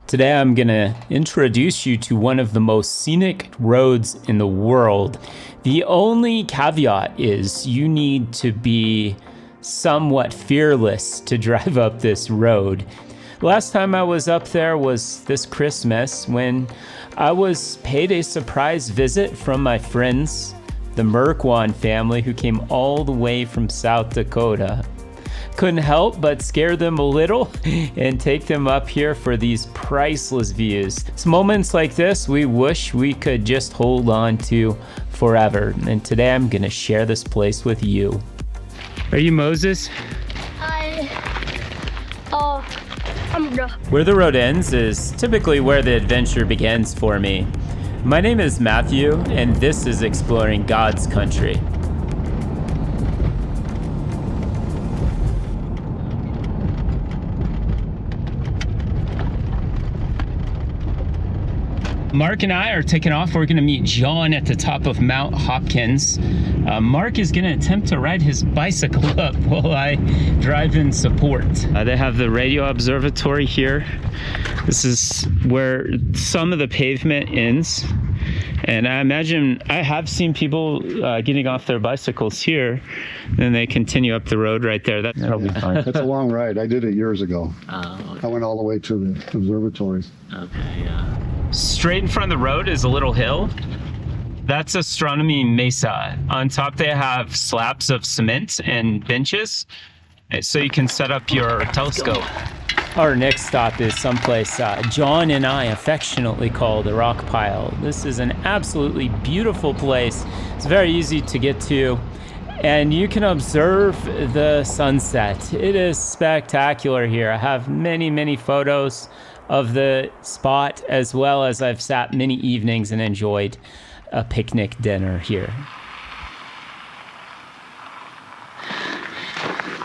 Today I'm going to introduce you to one of the most scenic roads in the world. The only caveat is you need to be somewhat fearless to drive up this road. Last time I was up there was this Christmas when I was paid a surprise visit from my friends, the Merkwan family, who came all the way from South Dakota. Couldn't help but scare them a little and take them up here for these priceless views. It's moments like this we wish we could just hold on to forever. And today I'm gonna share this place with you. Are you Moses? Where the road ends is typically where the adventure begins for me. My name is Matthew, and this is Exploring God's Country. Mark and I are taking off. We're gonna meet John at the top of Mount Hopkins. Mark is gonna attempt to ride his bicycle up while I drive in support. They have the radio observatory here. This is where some of the pavement ends. And I imagine, I have seen people getting off their bicycles here, then they continue up the road right there. That'll be fine. It's a long ride. I did it years ago. Okay. I went all the way to the observatory. Okay, yeah. Straight in front of the road is a little hill. That's Astronomy Mesa. On top they have slabs of cement and benches, so you can set up your telescope. Our next stop is someplace John and I affectionately call the Rock Pile. This is an absolutely beautiful place. It's very easy to get to, and you can observe the sunset. It is spectacular here. I have many photos of the spot, as well as I've sat many evenings and enjoyed a picnic dinner here.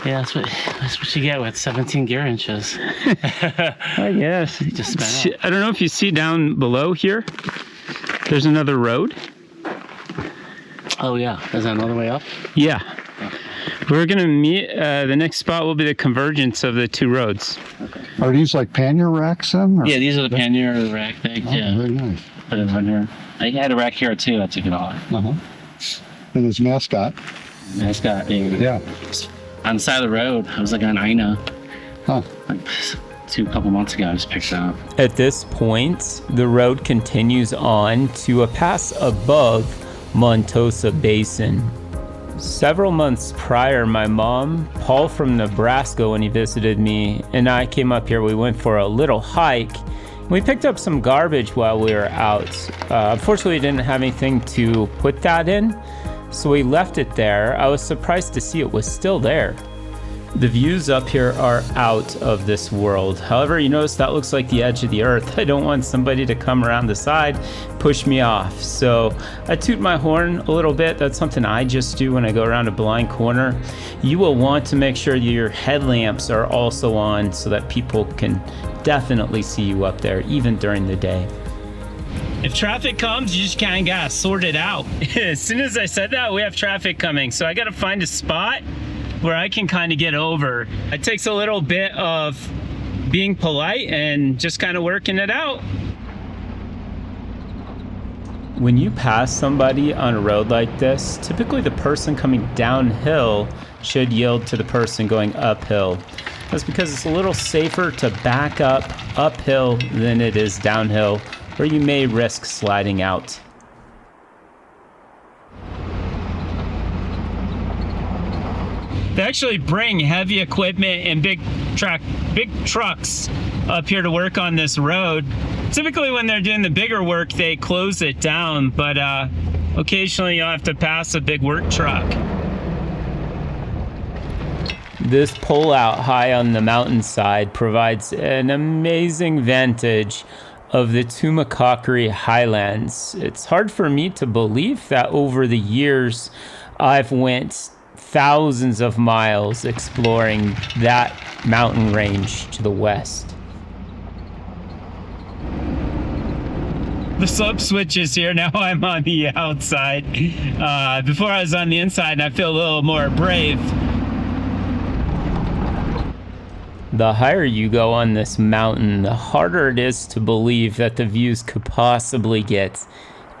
Yeah, that's what you get with 17 gear inches. I guess. Just spin up. I don't know if you see down below here, there's another road. Oh yeah, is that another way up? Yeah. We're gonna meet, the next spot will be the convergence of the two roads. Okay. Are these like pannier racks then? or- Yeah, these are the pannier rack things. Oh, Yeah, very nice. put it on here. I had a rack here too. I took it off. Uh-huh. And his mascot. And it's got Yeah. on the side of the road. I was like on Ina, Huh. like a couple months ago. I just picked it up. At this point, the road continues on to a pass above Montosa Basin. Several months prior, my mom, Paul from Nebraska, when he visited me, and I came up here. We went for a little hike. We picked up some garbage while we were out. Unfortunately, we didn't have anything to put that in, so we left it there. I was surprised to see it was still there. The views up here are out of this world. However, you notice that looks like the edge of the earth. I don't want somebody to come around the side, push me off. So I toot my horn a little bit. That's something I just do when I go around a blind corner. You will want to make sure your headlamps are also on so that people can definitely see you up there, even during the day. If traffic comes, you just kind of gotta sort it out. As soon as I said that, we have traffic coming. So I gotta find a spot where I can kind of get over. It takes a little bit of being polite and just kind of working it out. When you pass somebody on a road like this, typically the person coming downhill should yield to the person going uphill. That's because it's a little safer to back up uphill than it is downhill, where you may risk sliding out. They actually bring heavy equipment and big trucks up here to work on this road. Typically when they're doing the bigger work, they close it down, but occasionally you'll have to pass a big work truck. This pole out high on the mountainside provides an amazing vantage of the Tumacacori Highlands. It's hard for me to believe that over the years I've went thousands of miles exploring that mountain range to the west. The slope switches here. Now I'm on the outside. Before I was on the inside, and I feel a little more brave. The higher you go on this mountain, the harder it is to believe that the views could possibly get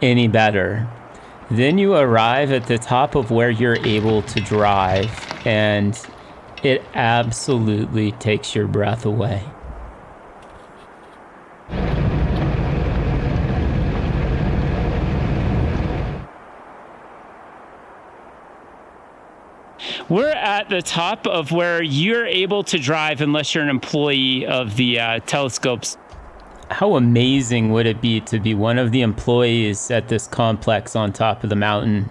any better. Then you arrive at the top of where you're able to drive, and it absolutely takes your breath away. We're at the top of where you're able to drive unless you're an employee of the telescopes. How amazing would it be to be one of the employees at this complex on top of the mountain?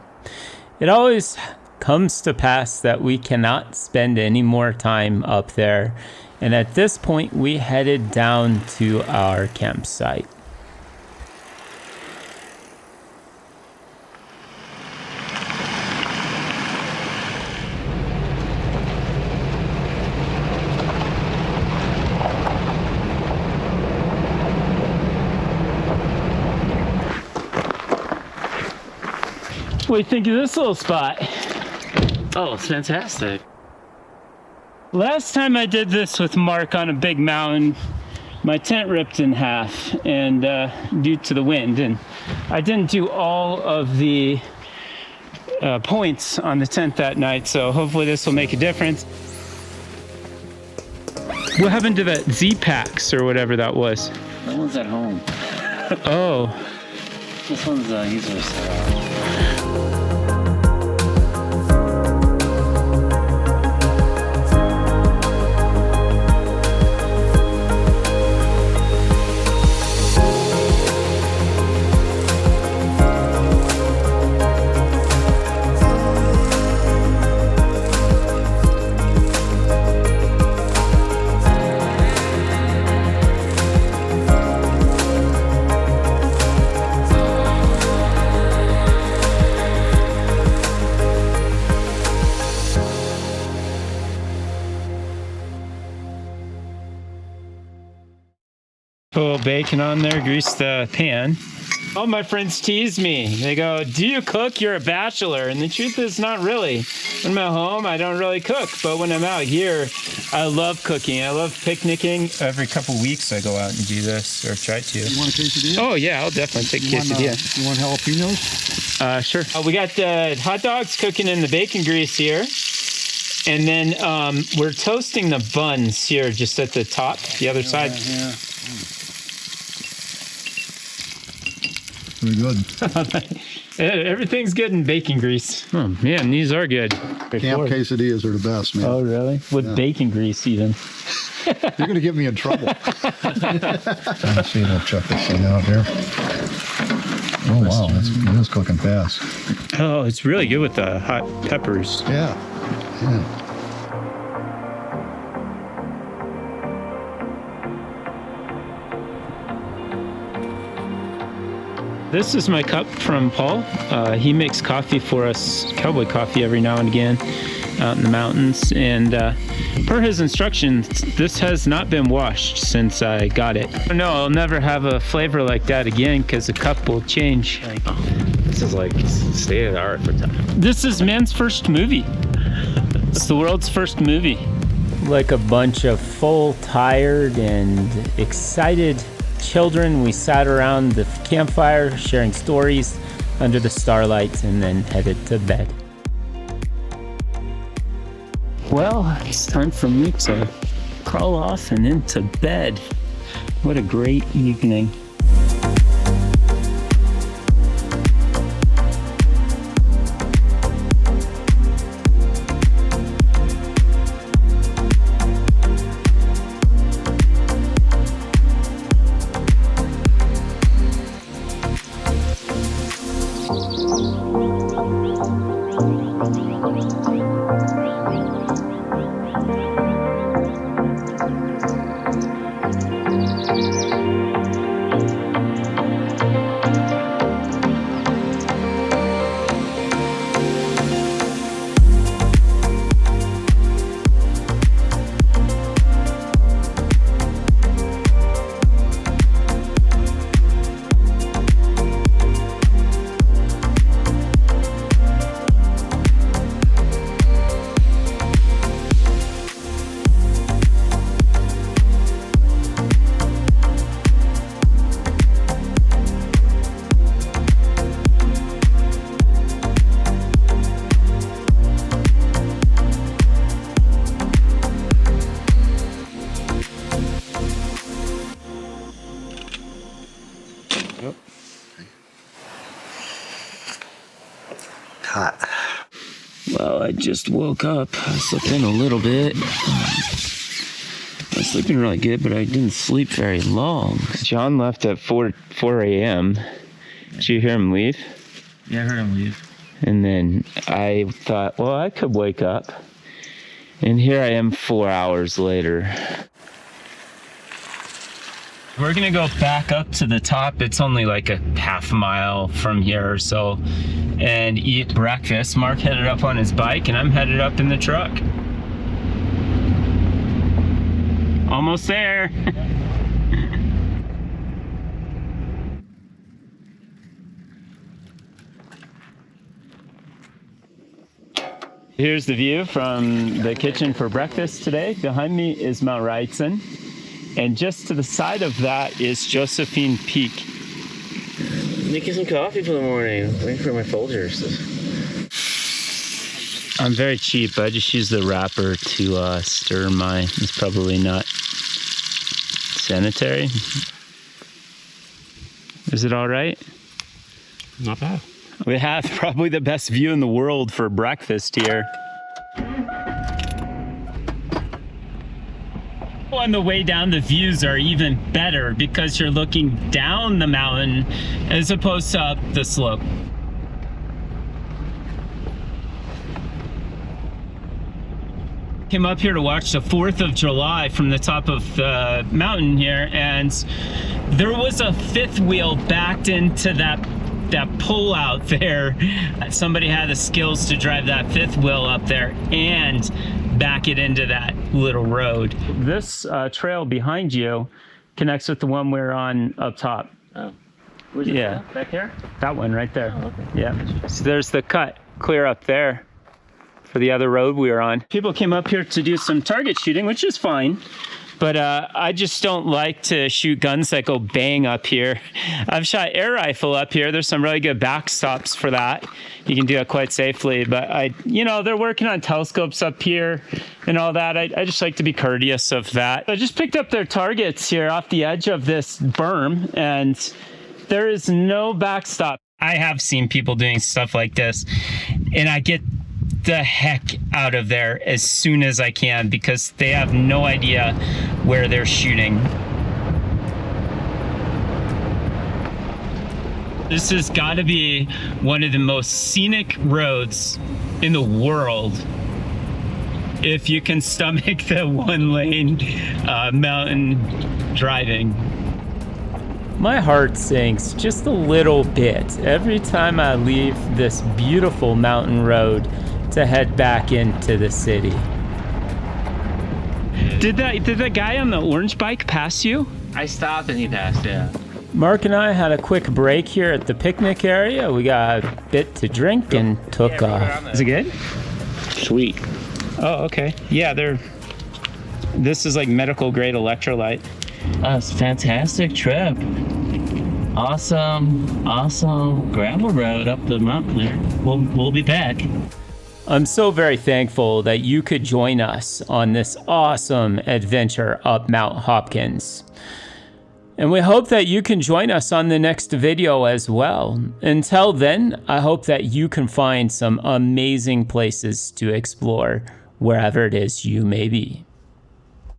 It always comes to pass that we cannot spend any more time up there. And at this point, we headed down to our campsite. What do you think of this little spot? Oh, it's fantastic. Last time I did this with Mark on a big mountain, my tent ripped in half and due to the wind, and I didn't do all of the points on the tent that night, so hopefully this will make a difference. What happened to that Z-Packs or whatever that was? That one's at home. Oh. This one's easier to set up. Put a little bacon on there, grease the pan. All my friends tease me. They go, do you cook? You're a bachelor. And the truth is, not really. When I'm at home, I don't really cook. But when I'm out here, I love cooking. I love picnicking. Every couple weeks, I go out and do this, or try to. You want a quesadilla? Oh, yeah, I'll definitely take a quesadilla. You want jalapenos? Sure. We got the hot dogs cooking in the bacon grease here. And then we're toasting the buns here just at the top, the other side. Yeah. Pretty good. Everything's good in bacon grease. Oh, man, these are good. Camp quesadillas are the best, man. Oh, really? With bacon grease, even. You're going to get me in trouble. Let's see, we'll check this thing out here. Oh, wow, it is cooking fast. Oh, it's really good with the hot peppers. Yeah. This is my cup from Paul. He makes coffee for us, cowboy coffee, every now and again out in the mountains. And per his instructions, this has not been washed since I got it. No, I'll never have a flavor like that again because the cup will change. This is like state of the art for time. This is man's first movie. It's the world's first movie. Like a bunch of full, tired, and excited children, we sat around the campfire sharing stories under the starlight and then headed to bed. Well, it's time for me to crawl off and into bed. What a great evening. Oh. Hot. Well, I just woke up. I slept in a little bit. I was sleeping really good, but I didn't sleep very long. John left at 4 a.m. Did you hear him leave? Yeah, I heard him leave. And then I thought, well, I could wake up. And here I am 4 hours later. We're gonna go back up to the top. It's only like a half mile from here or so, and eat breakfast. Mark headed up on his bike and I'm headed up in the truck. Almost there. Here's the view from the kitchen for breakfast today. Behind me is Mount Hopkins, and just to the side of that is Josephine Peak. Making some coffee for the morning. Waiting for my Folgers. I'm very cheap. I just use the wrapper to stir mine. It's probably not sanitary. Is it all right? Not bad. We have probably the best view in the world for breakfast here. On the way down, the views are even better because you're looking down the mountain as opposed to up the slope. Came up here to watch the 4th of July from the top of the mountain here, and there was a fifth wheel backed into that pull out there. Somebody had the skills to drive that fifth wheel up there and back it into that little road. This trail behind you connects with the one we're on up top. Oh. Where's it Yeah. Back here? That one right there. Oh, okay. Yeah. So there's the cut clear up there for the other road we were on. People came up here to do some target shooting, which is fine. But I just don't like to shoot guns that go bang up here. I've shot air rifle up here. There's some really good backstops for that. You can do it quite safely. But they're working on telescopes up here and all that. I just like to be courteous of that. I just picked up their targets here off the edge of this berm, and there is no backstop. I have seen people doing stuff like this, and I get the heck out of there as soon as I can because they have no idea where they're shooting. This has got to be one of the most scenic roads in the world if you can stomach the one-lane mountain driving. My heart sinks just a little bit every time I leave this beautiful mountain road to head back into the city. Did the guy on the orange bike pass you? I stopped and he passed, yeah. Mark and I had a quick break here at the picnic area. We got a bit to drink and took off. Is it good? Sweet. Oh, okay. Yeah, this is like medical grade electrolyte. It's a fantastic trip. Awesome gravel road up the mountain there. We'll be back. I'm so very thankful that you could join us on this awesome adventure up Mount Hopkins. And we hope that you can join us on the next video as well. Until then, I hope that you can find some amazing places to explore wherever it is you may be.